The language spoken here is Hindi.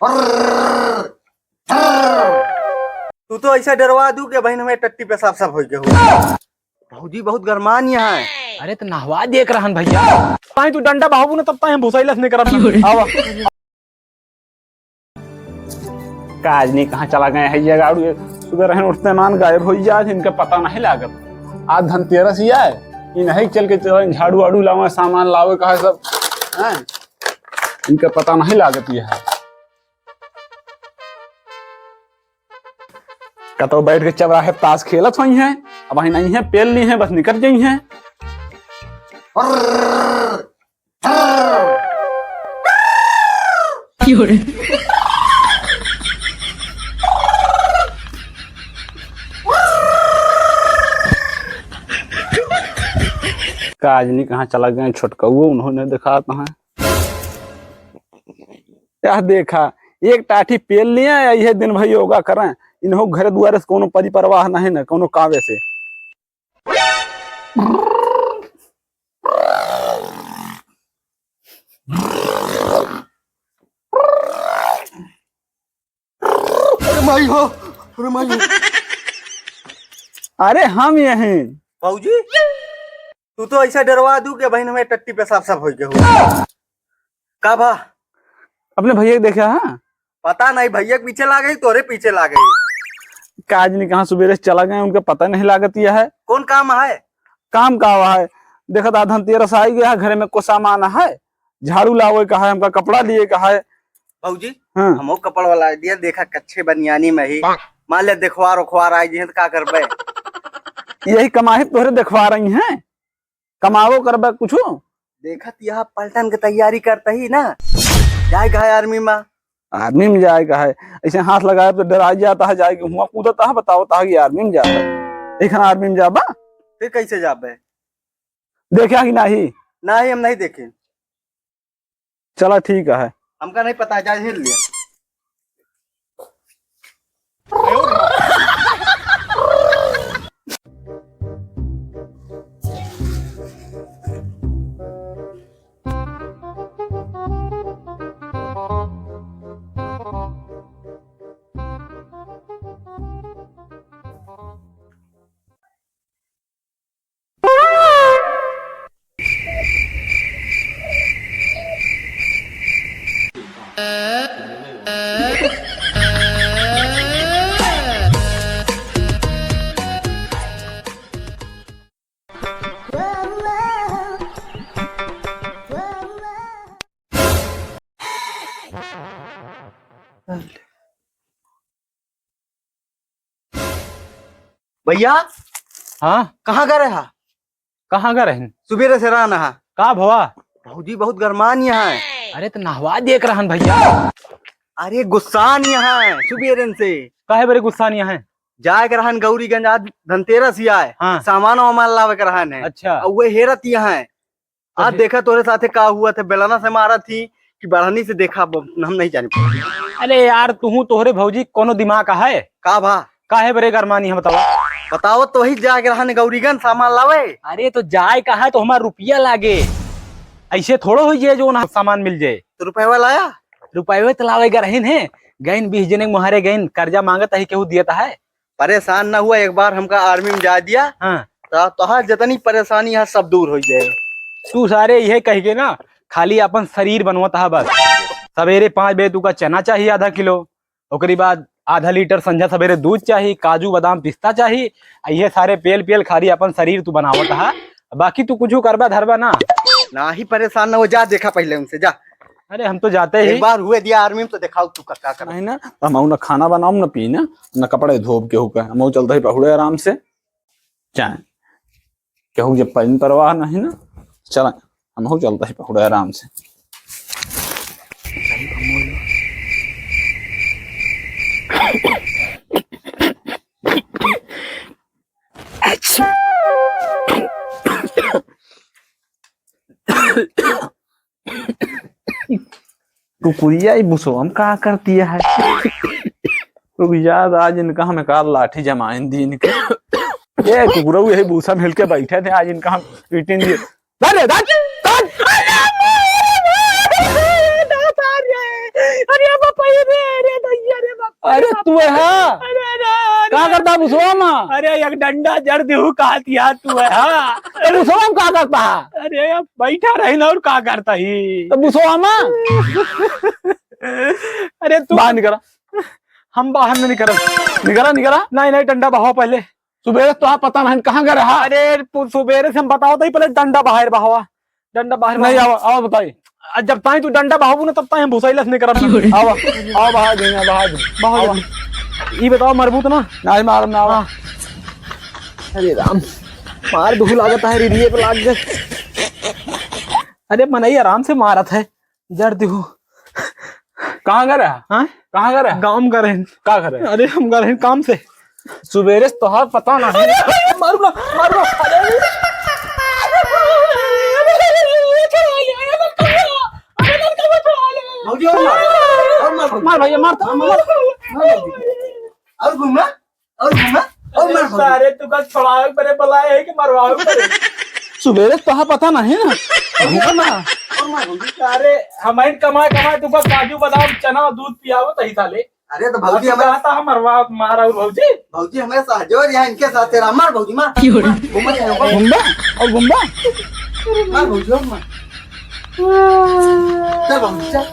तू तो ऐसा डरवा दू कि बहन हमें टट्टी पे साफ साफ हो गया। भौजी बहुत गरमान यहाँ है। अरे तो नहवा देख रहन भैया पाई तू डंडा बाबू ने तब ताई भूसाइलस नहीं करब आवा काज नहीं कहां चला गए है ये गाड़ू सुबह रहन उठते मान गायब हो जा इनका पता नहीं लागत। आज धनतेरस ही है इन नहीं चल के चल झाड़ू वाड़ू लावे सामान लावे कहा सब हैं इनका पता नहीं लागत ये है। कतो बैठ के चबराहे ताश खेलत हुई हैं अब वही नहीं है पेल ली है बस निकल गई हैं। काजनी कहाँ चला गए छोटकऊ उन्होंने देखा कहाँ क्या देखा एक टाठी पेल लिया या यह दिन भाई योगा करें इन्हों घर दुआरे से कोनो परिपरवाह नहीं न कोनो कावे से। अरे माई हो, अरे माई हो। अरे हम यहीं भौजी तू तो ऐसा डरवा दू कि बहन हमें टट्टी पे साफ साफ हो गया। का भा अपने भैया को देखा हाँ पता नहीं भैया के पीछे ला गई तोरे पीछे ला गई। काज नहीं कहाँ सुबह से चला गए उनका पता नहीं लागत यह है कौन काम है काम का हुआ है देखा था धनतेरस आई गया घर में को सामान है झाड़ू लावे का है हमका कपड़ा लिए का है। भौजी हाँ। हमो कपड़ वाला दिया देखा कच्चे बनियानी में ही मान ले देखवार उखवार आई जी तो का करबे। यही कमाही तोहरे देखवा रही हैं कमावो करबे कुछ देखत यहाँ पलटन की तैयारी करता ही ना जाएगा है आर्मी में आर्मी में जाएगा है ऐसे हाथ लगाए तो डरा जाता है जाएगा हुआ कूदता है बताओ ता कि आर्मी में जाता है एक आर्मी में जाबा फिर कैसे जाबे देखा कि नहीं नहीं हम नहीं देखे चला ठीक है हमका नहीं पता जा हिल लिया। भैया हाँ कहाँ गए रहा कहाँ गए रहन सुबेरे से रहा नहा का भवा भौजी बहुत गरमान यहाँ है। अरे तो नहवा देख रहन भैया अरे गुस्सान यहाँ है सुबेरे से काहे बड़े गुस्सा नहीं है जाए के रहन गौरीगंज आज धनतेरस ही आए हाँ। सामान वामान लावे के रहन है अच्छा और वो हेरत यहाँ है आज देखा तोरे साथे का हुआ थे बेलाना से मारा थी कि बढ़नी से देखा हम नहीं जाने पाए। अरे यार तू तोहरे भौजी कोनो दिमाग का है का भा काहे बड़े गरमानी है बताओ बताओ तो ही जाके रहन गौरीगंज सामान लावे। अरे तो जाए कहा तो हमारा रुपया लागे ऐसे थोड़ो हो जाए जो ना सामान मिल जाए तो रुपया लाया रुपये तो लावेगा रहन है गैन 20 जने मुहारे गैन कर्जा मांगता है केहू दिया है परेशान ना हुआ एक बार हमका आर्मी में जा दिया हाँ तो जितनी परेशानी है सब दूर हो जाए। तू सारे यह कह के ना खाली अपन शरीर बनवता है बस सवेरे 5 बजे तू का चना चाहिए आधा किलो ओकरी बाद आधा लीटर संझा सवेरे दूध चाहिए काजू बादाम पिस्ता चाहिए ये सारे पेल पेल खाली अपन शरीर तू बनावत है बाकी तू कुछ करबा धरबा ना ही परेशान ना हो जा देखा पहले उनसे जा। अरे हम तो जाते ही एक बार हुए दिया आर्मी में तो दिखाओ तू क्या कर नहीं ना हम ना खाना बनाऊ ना पी ना कपड़े धोब केहू का हम चलते ही पहुड़े आराम से चाहे केहू जब पैन परवाह नहीं ना चला हम चलता ही पहुड़े आराम से। कुकुरिया ही बुसो हम कहा करती है तो याद आज इनका हमें कार लाठी जमाइन दी इनके ये कुकुरा यही भूसा मिल के बैठे थे आज इनका हम पीटें दिए अरे अरे तू है हाँ? क्या करता भूसवा में? अरे एक डंडा जड़ देहू का दिया तू है हाँ। तो भूसवा में क्या करता है? अरे अब बैठा रही ना और का करता ही। तो भूसवा में अरे तू बाहर निकला हम बाहर में नहीं कर निकला निकला। नहीं नहीं डंडा बहाओ पहले। सुबह तो आप पता नहीं कहाँ गए रहा। अरे सुबेरे से हम बताओ तो ही पहले डंडा बाहर बहावा। डंडा बाहर नहीं आओ आओ बताइए। जब ताई तू डंडा बहाबू ना तब ताई हम भूसाइलस नहीं करब। आओ आओ बाहर देंगे बाहर देंगे। बहाओ ये बताओ मरबूत ना। नहीं मार ना आओ। अरे राम मार बहु लागत है रिरिये पे लाग गए। अरे मनई आराम से मारत है जड़ देहू। कहाँ गए रहा? हाँ कहाँ गए रहा? काम करे क्या करे? अरे हम गए काम से। सुबेरे से तो पता नहीं। मारू ना मारू ना। भौजी और मार मार भैया मार तो मार। और घूमना और घूमना और मार भौजी। सारे तुका छुड़ावे परे बुलाए है कि मरवावे परे। सुबेरे से तो पता नहीं ना। घूमो ना। और मार भौजी। सारे हमारे कमाए कमाए तुका काजू बादाम चना और दूध पियावो तही साले। अरे तो भौजी हमारे आता हम मरवा मारा और भौजी। भौजी हमारे साथ जो यहाँ इनके साथ तेरा मार भौजी मार घूमना है ऊपर। घूमबा और घूमबा। मार भौजी और मार चल भौजी चल